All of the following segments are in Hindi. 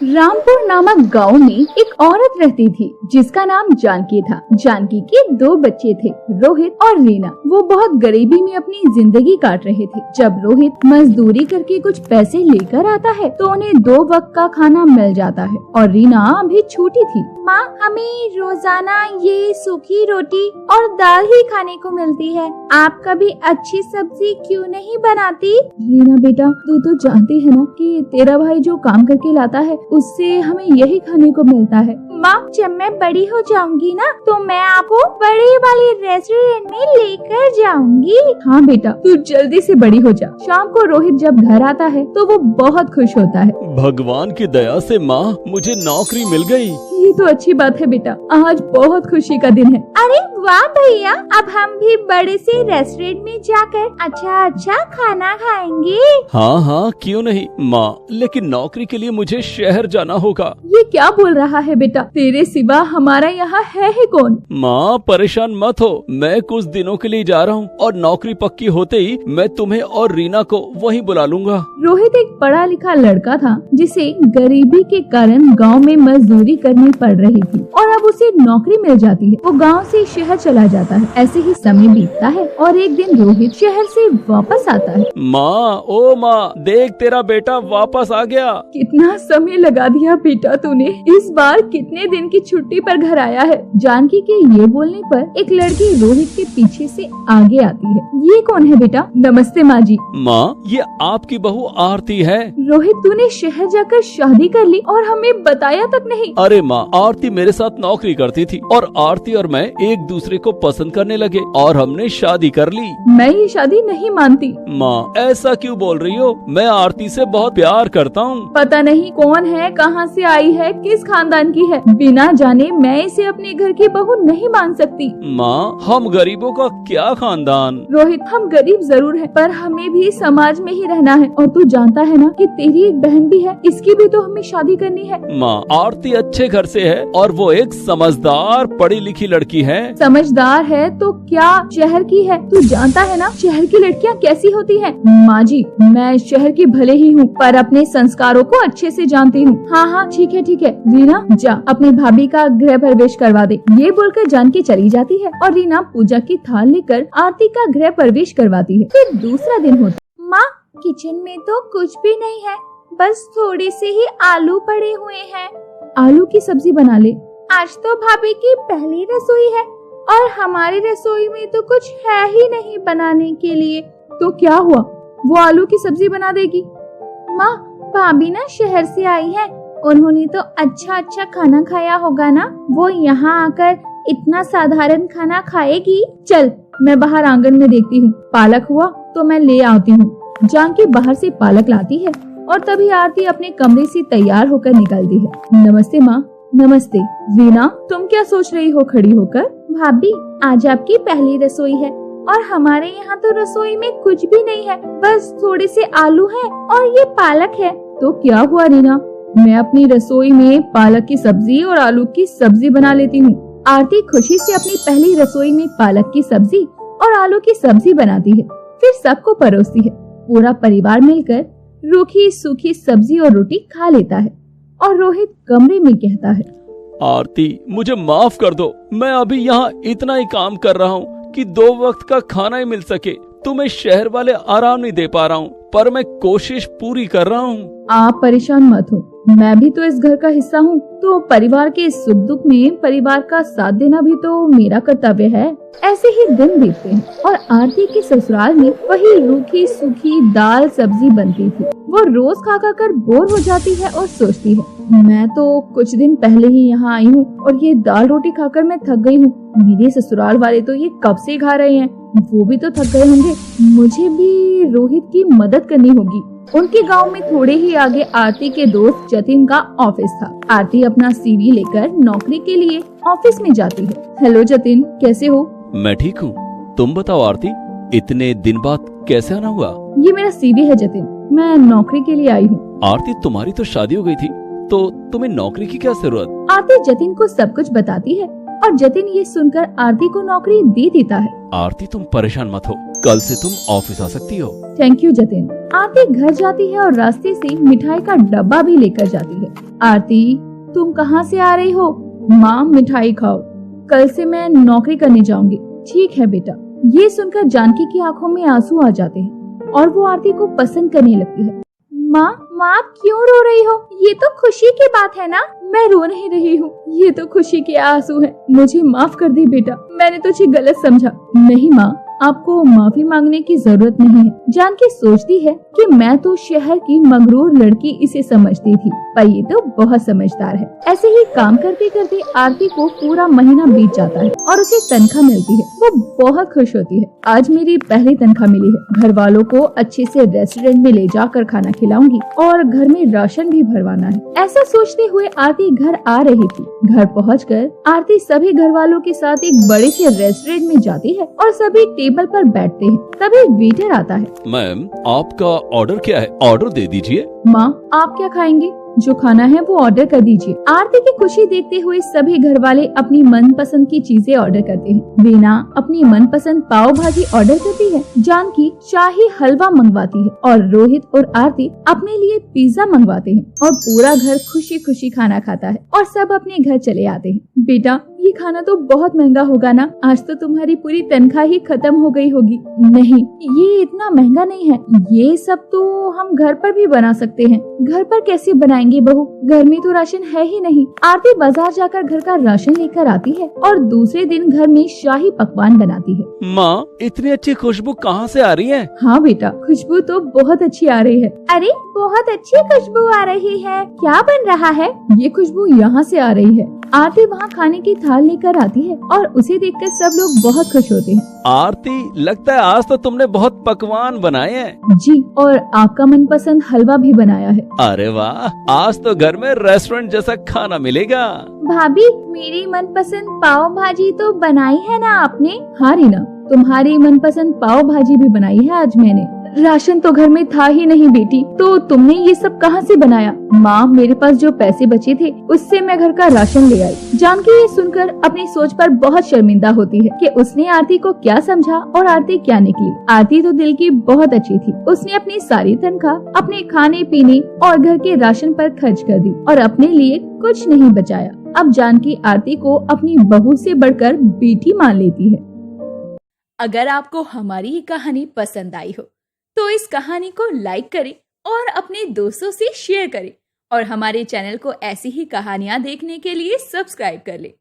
रामपुर नामक गांव में एक औरत रहती थी जिसका नाम जानकी था। जानकी के दो बच्चे थे, रोहित और रीना। वो बहुत गरीबी में अपनी जिंदगी काट रहे थे। जब रोहित मजदूरी करके कुछ पैसे लेकर आता है तो उन्हें 2 वक्त का खाना मिल जाता है और रीना अभी छोटी थी। माँ, हमें रोजाना ये सूखी रोटी और दाल ही खाने को मिलती है। आप कभी अच्छी सब्जी क्यों नहीं बनाती? रीना बेटा, तू तो जानती है ना कि तेरा भाई जो काम करके लाता है उससे हमें यही खाने को मिलता है। माँ, जब मैं बड़ी हो जाऊंगी ना तो मैं आपको बड़े वाले रेस्टोरेंट में लेकर जाऊंगी। हाँ बेटा, तू जल्दी से बड़ी हो जा। शाम को रोहित जब घर आता है तो वो बहुत खुश होता है। भगवान की दया से माँ, मुझे नौकरी मिल गई। ये तो अच्छी बात है बेटा, आज बहुत खुशी का दिन है। अरे वाह भैया, अब हम भी बड़े से रेस्टोरेंट में जाकर अच्छा खाना खाएंगे। हाँ, क्यों नहीं माँ, लेकिन नौकरी के लिए मुझे शहर जाना होगा। ये क्या बोल रहा है बेटा, तेरे सिवा हमारा यहाँ है ही कौन? माँ परेशान मत हो, मैं कुछ दिनों के लिए जा रहा हूँ और नौकरी पक्की होते ही मैं तुम्हें और रीना को वहीं बुला लूंगा। रोहित एक पढ़ा लिखा लड़का था जिसे गरीबी के कारण गांव में मजदूरी करनी पड़ रही थी और अब उसे नौकरी मिल जाती है। वो गांव से शहर चला जाता है। ऐसे ही समय बीतता है और एक दिन रोहित शहर से वापस आता है। माँ, ओ माँ, देख तेरा बेटा वापस आ गया। कितना समय लगा दिया बेटा तूने, इस बार कितने दिन की छुट्टी पर घर आया है? जानकी के ये बोलने पर एक लड़की रोहित के पीछे से आगे आती है। ये कौन है बेटा? नमस्ते माँ जी। माँ, ये आपकी बहू आरती है। रोहित, तूने शहर जाकर शादी कर ली और हमें बताया तक नहीं। अरे माँ, आरती मेरे साथ नौकरी करती थी और आरती और मैं एक दूसरे को पसंद करने लगे और हमने शादी कर ली। मैं ये शादी नहीं मानती। माँ, ऐसा क्यों बोल रही हो? मैं आरती से बहुत प्यार करता हूँ। पता नहीं कौन है, कहाँ से आई है, किस खानदान की है, बिना जाने मैं इसे अपने घर की बहू नहीं मान सकती। माँ, हम गरीबों का क्या खानदान? रोहित, हम गरीब जरूर है पर हमें भी समाज में ही रहना है और तू जानता है ना कि तेरी एक बहन भी है, इसकी भी तो हमें शादी करनी है। माँ, आरती अच्छे घर से है और वो एक समझदार पढ़ी लिखी लड़की है। समझदार है तो क्या शहर की है? तू जानता है ना शहर की लड़कियाँ कैसी होती हैं। माँ जी, मैं शहर की भले ही हूँ पर अपने संस्कारों को अच्छे से जानती हूँ। हाँ, ठीक है। रीना, जा अपनी भाभी का गृह प्रवेश करवा दे। ये बोलकर जानकी चली जाती है और रीना पूजा की थाल लेकर आरती का गृह प्रवेश करवाती है। फिर दूसरा दिन होता। माँ, किचन में तो कुछ भी नहीं है, बस थोड़े से ही आलू पड़े हुए हैं। आलू की सब्जी बना ले। आज तो भाभी की पहली रसोई है और हमारी रसोई में तो कुछ है ही नहीं बनाने के लिए। तो क्या हुआ, वो आलू की सब्जी बना देगी। माँ, भाभी ना शहर से आई है, उन्होंने तो अच्छा खाना खाया होगा ना, वो यहाँ आकर इतना साधारण खाना खाएगी। चल, मैं बाहर आंगन में देखती हूँ, पालक हुआ तो मैं ले आती हूँ। जानकी बाहर से पालक लाती है और तभी आरती अपने कमरे से तैयार होकर निकलती है। नमस्ते माँ। नमस्ते। रीना, तुम क्या सोच रही हो खड़ी होकर? भाभी, आज आपकी पहली रसोई है और हमारे यहाँ तो रसोई में कुछ भी नहीं है, बस थोड़े से आलू है और ये पालक है। तो क्या हुआ रीना, मैं अपनी रसोई में पालक की सब्जी और आलू की सब्जी बना लेती हूँ। आरती खुशी से अपनी पहली रसोई में पालक की सब्जी और आलू की सब्जी बनाती है, फिर सबको परोसती है। पूरा परिवार मिलकर रूखी सूखी सब्जी और रोटी खा लेता है और रोहित कमरे में कहता है, आरती, मुझे माफ कर दो, मैं अभी यहाँ इतना ही काम कर रहा हूँ कि 2 वक्त का खाना ही मिल सके। तुम्हें शहर वाले आराम नहीं दे पा रहा हूँ, पर मैं कोशिश पूरी कर रहा हूँ। आप परेशान मत हो, मैं भी तो इस घर का हिस्सा हूँ, तो परिवार के सुख दुख में परिवार का साथ देना भी तो मेरा कर्तव्य है। ऐसे ही दिन बीतते हैं और आरती के ससुराल में वही रूखी सूखी दाल सब्जी बनती थी। वो रोज खा कर बोर हो जाती है और सोचती है, मैं तो कुछ दिन पहले ही यहाँ आई हूँ और ये दाल रोटी खाकर मैं थक गई हूँ। मेरे ससुराल वाले तो ये कब से खा रहे हैं, वो भी तो थक गए होंगे। मुझे भी रोहित की मदद करनी होगी। उनके गांव में थोड़े ही आगे आरती के दोस्त जतिन का ऑफिस था। आरती अपना सीवी लेकर नौकरी के लिए ऑफिस में जाती है। हेलो जतिन, कैसे हो? मैं ठीक हूँ, तुम बताओ आरती, इतने दिन बाद कैसे आना हुआ? ये मेरा सीवी है जतिन, मैं नौकरी के लिए आई हूँ। आरती, तुम्हारी तो शादी हो गई थी, तो तुम्हें नौकरी की क्या जरूरत? आरती जतिन को सब कुछ बताती है और जतिन ये सुनकर आरती को नौकरी दे देता है। आरती तुम परेशान मत हो, कल से तुम ऑफिस आ सकती हो। Thank you Jatin. आरती घर जाती है और रास्ते से मिठाई का डब्बा भी लेकर जाती है। आरती, तुम कहाँ से आ रही हो? माँ, मिठाई खाओ, कल से मैं नौकरी करने जाऊंगी। ठीक है बेटा। ये सुनकर जानकी की आंखों में आंसू आ जाते हैं और वो आरती को पसंद करने लगती है। माँ, आप क्यों रो रही हो? ये तो खुशी की बात है ना। मैं रो नहीं रही हूँ, ये तो खुशी के आंसू हैं। मुझे माफ कर दे बेटा, मैंने तुझे गलत समझा। नहीं माँ, आपको माफी मांगने की जरूरत नहीं है। जानकी सोचती है कि मैं तो शहर की मगरूर लड़की इसे समझती थी, पर ये तो बहुत समझदार है। ऐसे ही काम करते करते आरती को पूरा महीना बीत जाता है और उसे तनख्वाह मिलती है। वो बहुत खुश होती है। आज मेरी पहली तनख्वाह मिली है, घर वालों को अच्छे से रेस्टोरेंट में ले जाकर खाना खिलाऊंगी और घर में राशन भी भरवाना है। ऐसा सोचते हुए आरती घर आ रही थी। घर पहुंचकर आरती सभी घर वालों के साथ एक बड़े से रेस्टोरेंट में जाती है और सभी टेबल पर बैठते हैं। तभी वेटर आता है। मैम, आपका ऑर्डर क्या है? ऑर्डर दे दीजिए। माँ, आप क्या खाएंगे? जो खाना है वो ऑर्डर कर दीजिए। आरती की खुशी देखते हुए सभी घर वाले अपनी मनपसंद की चीजें ऑर्डर करते हैं। वीना अपनी मनपसंद पाव भाजी ऑर्डर करती है, जानकी शाही हलवा मंगवाती है और रोहित और आरती अपने लिए पिज्जा मंगवाते हैं और पूरा घर खुशी खुशी खाना खाता है और सब अपने घर चले आते हैं। बेटा, ये खाना तो बहुत महंगा होगा ना? आज तो तुम्हारी पूरी तनख्वाह ही खत्म हो गई होगी। नहीं, ये इतना महंगा नहीं है। ये सब तो हम घर पर भी बना सकते हैं। घर पर कैसे बनाएंगे बहू? घर में तो राशन है ही नहीं। आरती बाजार जाकर घर का राशन लेकर आती है और दूसरे दिन घर में शाही पकवान बनाती है। माँ, इतनी अच्छी खुशबू कहाँ से आ रही है? हाँ बेटा, खुशबू तो बहुत अच्छी आ रही है। अरे, बहुत अच्छी खुशबू आ रही है। क्या बन रहा है? ये खुशबू यहाँ से आ रही है। आरती वहाँ खाने की थाल लेकर आती है और उसे देखकर सब लोग बहुत खुश होते हैं। आरती, लगता है आज तो तुमने बहुत पकवान बनाए हैं। जी, और आपका मनपसंद हलवा भी बनाया है। अरे वाह, आज तो घर में रेस्टोरेंट जैसा खाना मिलेगा। भाभी, मेरी मनपसंद पाव भाजी तो बनाई है ना आपने? हाँ रीना, तुम्हारी मनपसंद पाव भाजी भी बनाई है आज मैंने। राशन तो घर में था ही नहीं बेटी, तो तुमने ये सब कहाँ से बनाया? माँ, मेरे पास जो पैसे बचे थे उससे मैं घर का राशन ले आई। जानकी ये सुनकर अपनी सोच पर बहुत शर्मिंदा होती है कि उसने आरती को क्या समझा और आरती क्या निकली। आरती तो दिल की बहुत अच्छी थी। उसने अपनी सारी तनख्वाह अपने खाने पीने और घर के राशन पर खर्च कर दी और अपने लिए कुछ नहीं बचाया। अब जानकी आरती को अपनी बहू से बढ़कर बेटी मान लेती है। अगर आपको हमारी ये कहानी पसंद आई हो तो इस कहानी को लाइक करें और अपने दोस्तों से शेयर करें और हमारे चैनल को ऐसी ही कहानियाँ देखने के लिए सब्सक्राइब कर लें।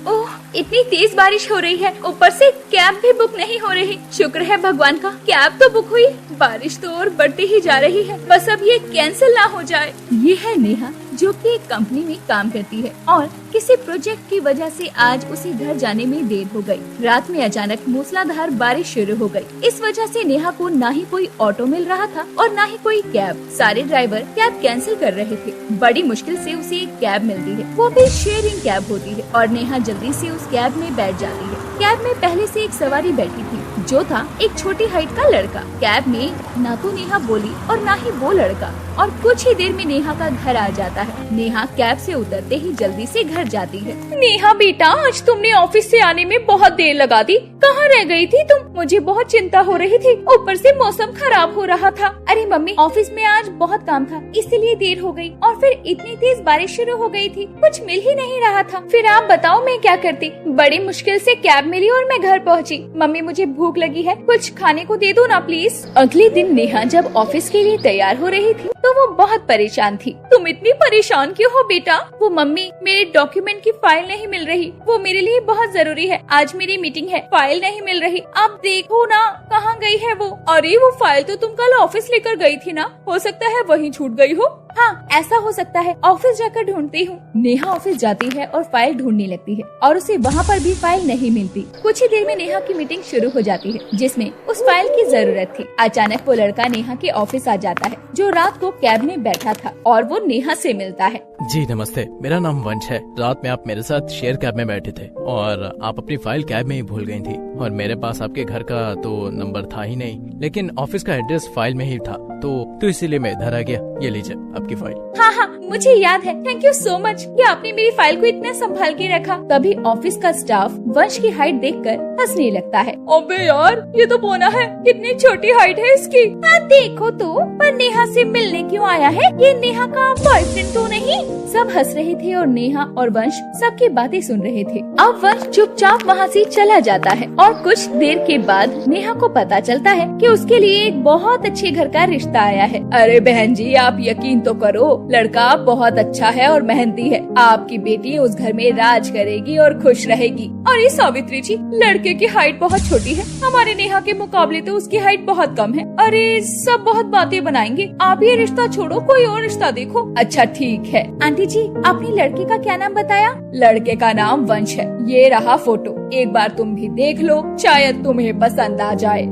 ओह, इतनी तेज बारिश हो रही है, ऊपर से कैब भी बुक नहीं हो रही। शुक्र है भगवान का, कैब तो बुक हुई। बारिश तो और बढ़ती ही जा रही है, बस अब ये कैंसिल ना हो जाए। ये है नेहा, जो कि एक कंपनी में काम करती है और किसी प्रोजेक्ट की वजह से आज उसे घर जाने में देर हो गई। रात में अचानक मूसलाधार बारिश शुरू हो गई। इस वजह से नेहा को ना ही कोई ऑटो मिल रहा था और ना ही कोई कैब। सारे ड्राइवर कैब कैंसिल कर रहे थे। बड़ी मुश्किल से उसे एक कैब मिलती है, वो भी शेयरिंग कैब होती है और नेहा जल्दी से उस कैब में बैठ जाती है। कैब में पहले से एक सवारी बैठी थी, जो था एक छोटी हाइट का लड़का। कैब में ना तो नेहा बोली और ना ही वो लड़का, और कुछ ही देर में नेहा का घर आ जाता है। नेहा कैब से उतरते ही जल्दी से घर जाती है। नेहा बेटा, आज तुमने ऑफिस से आने में बहुत देर लगा दी। कहाँ रह गई थी तुम? मुझे बहुत चिंता हो रही थी, ऊपर से मौसम खराब हो रहा था। अरे मम्मी, ऑफिस में आज बहुत काम था, इसलिए देर हो गई और फिर इतनी तेज बारिश शुरू हो गई थी, कुछ मिल ही नहीं रहा था। फिर आप बताओ मैं क्या करती? बड़ी मुश्किल से कैब मिली और मैं घर पहुँची। मम्मी, मुझे भूख लगी है, कुछ खाने को दे दो ना प्लीज। अगले दिन नेहा जब ऑफिस के लिए तैयार हो रही थी तो वो बहुत परेशान थी। तुम इतनी परेशान क्यों हो बेटा? वो मम्मी, मेरे डॉक्यूमेंट की फाइल नहीं मिल रही, वो मेरे लिए बहुत जरूरी है। आज मेरी मीटिंग है, फाइल नहीं मिल रही। आप देखो ना, कहाँ गई है वो? अरे, वो फाइल तो तुम कल ऑफिस लेकर गई थी ना, हो सकता है वहीं छूट गई हो। हाँ, ऐसा हो सकता है, ऑफिस जाकर ढूंढती हूँ। नेहा ऑफिस जाती है और फाइल ढूंढने लगती है और उसे वहाँ पर भी फाइल नहीं मिलती। कुछ ही देर में नेहा की मीटिंग शुरू हो जाती है, जिसमें उस फाइल की जरूरत थी। अचानक वो लड़का नेहा के ऑफिस आ जाता है, जो रात को कैब में बैठा था, और वो नेहा से मिलता है। जी नमस्ते, मेरा नाम वंश है। रात में आप मेरे साथ शेयर कैब में बैठे थे और आप अपनी फाइल कैब में ही भूल गई थी और मेरे पास आपके घर का तो नंबर था ही नहीं, लेकिन ऑफिस का एड्रेस फाइल में ही था। तो इसीलिए मैं इधर आ गया। ये लीजिए आपकी फाइल। हाँ हाँ, मुझे याद है। थैंक यू सो मच कि आपने मेरी फाइल को इतना संभाल के रखा। तभी ऑफिस का स्टाफ वंश की हाइट देखकर हंसने लगता है। अबे यार, ये तो पोना है, कितनी छोटी हाइट है इसकी। हाँ देखो तो, पर नेहा से मिलने क्यों आया है? ये नेहा का बॉयफ्रेंड तो नहीं? सब हंस रहे थे और नेहा और वंश सबकी बातें सुन रहे थे। अब वंश चुपचाप वहाँ से चला जाता है और कुछ देर के बाद नेहा को पता चलता है कि उसके लिए एक बहुत अच्छे घर का रिश्ता आया है। अरे बहन जी, आप यकीन तो करो, लड़का बहुत अच्छा है और मेहनती है। आपकी बेटी उस घर में राज करेगी और खुश रहेगी। अरे सावित्री जी, लड़के की हाइट बहुत छोटी है, हमारे नेहा के मुकाबले तो उसकी हाइट बहुत कम है। अरे सब बहुत बातें बनाएंगे, आप ये रिश्ता छोड़ो, कोई और रिश्ता देखो। अच्छा ठीक है। आंटी जी, आपने लड़के का क्या नाम बताया? लड़के का नाम वंश है। ये रहा फोटो, एक बार तुम भी देख लो, शायद तुम्हें पसंद आ जाए।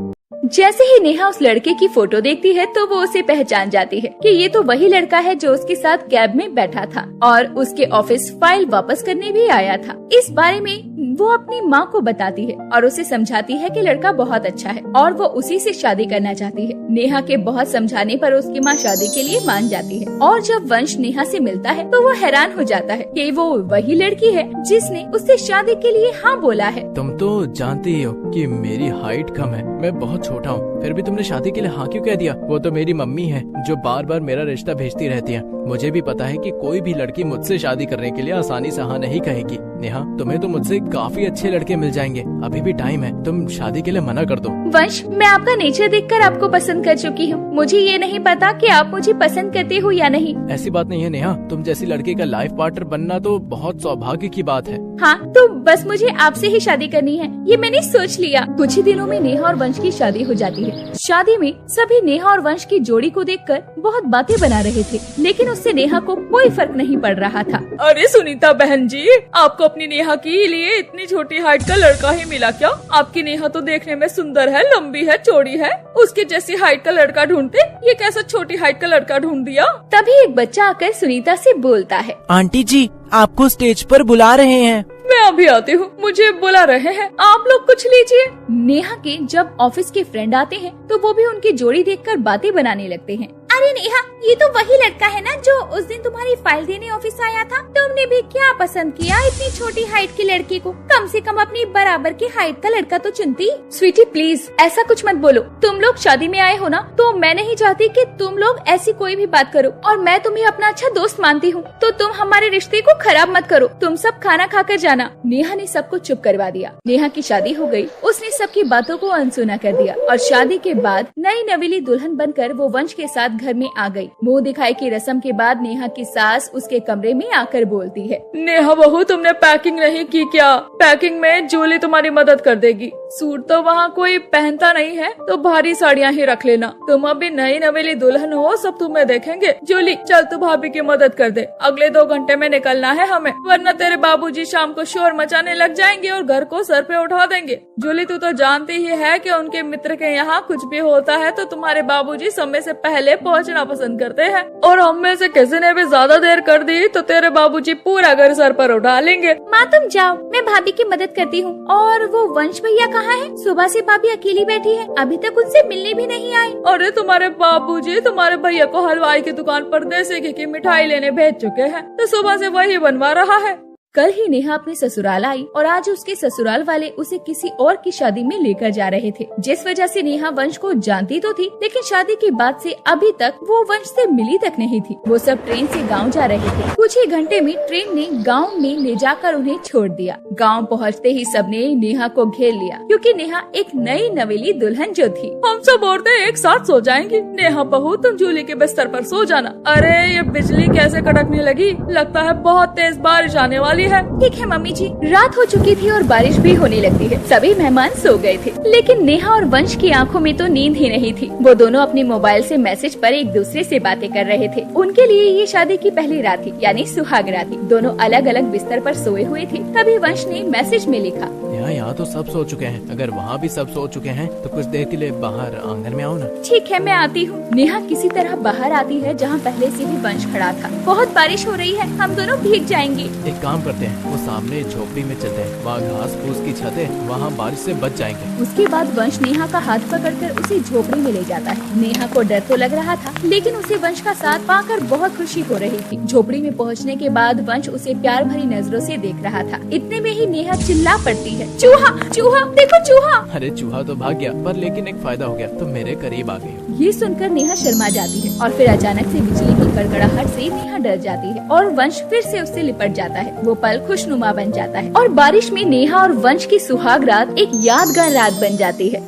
जैसे ही नेहा उस लड़के की फोटो देखती है तो वो उसे पहचान जाती है कि ये तो वही लड़का है जो उसके साथ कैब में बैठा था और उसके ऑफिस फाइल वापस करने भी आया था। इस बारे में वो अपनी माँ को बताती है और उसे समझाती है कि लड़का बहुत अच्छा है और वो उसी से शादी करना चाहती है। नेहा के बहुत समझाने पर उसकी माँ शादी के लिए मान जाती है और जब वंश नेहा से मिलता है तो वो हैरान हो जाता है कि वो वही लड़की है जिसने उससे शादी के लिए हाँ बोला है। तुम तो जानती ही हो कि मेरी हाइट कम है, मैं बहुत छोटा हूँ, फिर भी तुमने शादी के लिए हाँ क्यों कह दिया? वो तो मेरी मम्मी है जो बार बार मेरा रिश्ता भेजती रहती है। मुझे भी पता है कि कोई भी लड़की मुझसे शादी करने के लिए आसानी से हाँ नहीं कहेगी। नेहा, तुम्हें तो मुझसे काफी अच्छे लड़के मिल जाएंगे, अभी भी टाइम है, तुम शादी के लिए मना कर दो। वंश, मैं आपका नेचर देखकर आपको पसंद कर चुकी हूँ, मुझे ये नहीं पता कि आप मुझे पसंद करते हो या नहीं। ऐसी बात नहीं है नेहा, तुम जैसी लड़के का लाइफ पार्टनर बनना तो बहुत सौभाग्य की बात है। हाँ, तो बस मुझे आपसे ही शादी करनी है, ये मैंने सोच लिया। कुछ ही दिनों में नेहा और वंश की शादी हो जाती है। शादी में सभी नेहा और वंश की जोड़ी को देखकर बहुत बातें बना रहे थे, लेकिन उससे नेहा को कोई फर्क नहीं पड़ रहा था। अरे सुनीता बहन जी, आपको अपनी नेहा के लिए इतनी छोटी हाइट का लड़का ही मिला क्या? आपकी नेहा तो देखने में सुंदर है, लंबी है, चौड़ी है, उसके जैसी हाइट का लड़का ढूंढते, ये कैसा छोटी हाइट का लड़का ढूंढ दिया? तभी एक बच्चा आकर सुनीता से बोलता है, आंटी जी, आपको स्टेज पर बुला रहे हैं। मैं अभी आती हूँ, मुझे बुला रहे हैं, आप लोग कुछ लीजिए। नेहा के जब ऑफिस के फ्रेंड आते हैं तो वो भी उनकी जोड़ी देखकर बातें बनाने लगते हैं। अरे नेहा, ये तो वही लड़का है ना जो उस दिन तुम्हारी फाइल देने ऑफिस आया था? तुमने भी क्या पसंद किया इतनी छोटी हाइट की लड़की को? कम से कम अपनी बराबर की हाइट का लड़का तो चुनती। स्वीटी प्लीज ऐसा कुछ मत बोलो, तुम लोग शादी में आए हो ना, तो मैं नहीं चाहती कि तुम लोग ऐसी कोई भी बात करो, और मैं तुम्हें अपना अच्छा दोस्त मानती हूँ, तो तुम हमारे रिश्ते को खराब मत करो। तुम सब खाना खाकर जाना। नेहा ने सबको चुप करवा दिया। नेहा की शादी हो गई, उसने सबकी बातों को अनसुना कर दिया और शादी के बाद नई नवेली दुल्हन बनकर वो वंश के साथ घर में आ गई। मुंह दिखाई की रस्म के बाद नेहा की सास उसके कमरे में आकर बोलती है, नेहा बहू, तुमने पैकिंग नहीं की क्या? पैकिंग में जूली तुम्हारी मदद कर देगी। सूट तो वहाँ कोई पहनता नहीं है, तो भारी साड़ियाँ ही रख लेना। तुम अभी नई नवेली दुल्हन हो, सब तुम्हें देखेंगे। जूली चल, तू भाभी की मदद कर दे, अगले 2 घंटे में निकलना है हमें, वरना तेरे बाबूजी शाम को शोर मचाने लग जाएंगे और घर को सर पे उठा देंगे। जूली, तू तो जानती ही है कि उनके मित्र के यहाँ कुछ भी होता है तो तुम्हारे बाबूजी समय से पहले पहुँचना पसंद करते हैं, और हम में से किसी ने भी ज्यादा देर कर दी तो तेरे बाबूजी पूरा घर सर पर उठा लेंगे। माँ तुम जाओ, मैं भाभी की मदद करती हूँ। और वो वंश भैया कहाँ है? सुबह से भाभी अकेली बैठी है, अभी तक उनसे मिलने भी नहीं आई। अरे तुम्हारे बाबूजी तुम्हारे भैया को हलवाई की दुकान पर देसी घी की मिठाई लेने भेज चुके हैं, तो सुबह से वही बनवा रहा है। कल ही नेहा अपने ससुराल आई और आज उसके ससुराल वाले उसे किसी और की शादी में लेकर जा रहे थे, जिस वजह से नेहा वंश को जानती तो थी, लेकिन शादी के बाद से अभी तक वो वंश से मिली तक नहीं थी। वो सब ट्रेन से गांव जा रहे थे। कुछ ही घंटे में ट्रेन ने गांव में ले जाकर उन्हें छोड़ दिया। गांव पहुंचते ही सबने नेहा को घेर लिया, क्योंकि नेहा एक नई नवेली दुल्हन जो थी। हम सब औरतें एक साथ सो जाएंगी। नेहा बहू, तुम जूली के बिस्तर पर सो जाना। अरे ये बिजली कैसे कड़कने लगी, लगता है बहुत तेज बारिश आने वाली है। ठीक है मम्मी जी। रात हो चुकी थी और बारिश भी होने लगती है। सभी मेहमान सो गए थे, लेकिन नेहा और वंश की आंखों में तो नींद ही नहीं थी। वो दोनों अपने मोबाइल से मैसेज पर एक दूसरे से बातें कर रहे थे। उनके लिए ये शादी की पहली रात थी, यानी सुहाग रात थी। दोनों अलग अलग बिस्तर पर सोए हुए थे। तभी वंश ने मैसेज में लिखा, यहाँ तो सब सो चुके हैं, अगर वहाँ भी सब सो चुके हैं तो कुछ देर के लिए बाहर आंगन में आओ ना। ठीक है, मैं आती हूँ। नेहा किसी तरह बाहर आती है, जहाँ पहले से ही वंश खड़ा था। बहुत बारिश हो रही है, हम दोनों भीग जाएंगे। एक काम कर करते हैं, वो सामने झोपड़ी में चलते हैं, वहाँ घास फूस की छत है, वहाँ बारिश से बच जाएंगे। उसके बाद वंश नेहा का हाथ पकड़कर उसे झोपड़ी में ले जाता है। नेहा को डर तो लग रहा था, लेकिन उसे वंश का साथ पाकर बहुत खुशी हो रही थी। झोपड़ी में पहुंचने के बाद वंश उसे प्यार भरी नजरों से देख रहा था। इतने में ही नेहा चिल्ला पड़ती है, चूहा चूहा देखो चूहा। अरे चूहा तो भाग गया, पर लेकिन एक फायदा हो गया, तुम मेरे करीब आ गई हो। ये सुनकर नेहा शर्मा जाती है और फिर अचानक से बिजली की कड़कड़ाहट से नेहा डर जाती है और वंश फिर से उससे लिपट जाता है। वो पल खुशनुमा बन जाता है और बारिश में नेहा और वंश की सुहाग रात एक यादगार रात बन जाती है।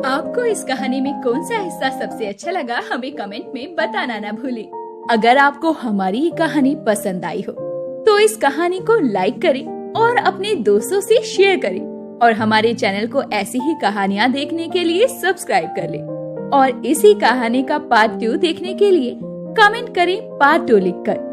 आपको इस कहानी में कौन सा हिस्सा सबसे अच्छा लगा, हमें कमेंट में बताना ना भूलें। अगर आपको हमारी ये कहानी पसंद आई हो तो इस कहानी को लाइक करें और अपने दोस्तों से शेयर करें और हमारे चैनल को ऐसी ही कहानियाँ देखने के लिए सब्सक्राइब कर लें और इसी कहानी का पार्ट 2 देखने के लिए कमेंट करें पार्ट 2 लिखकर।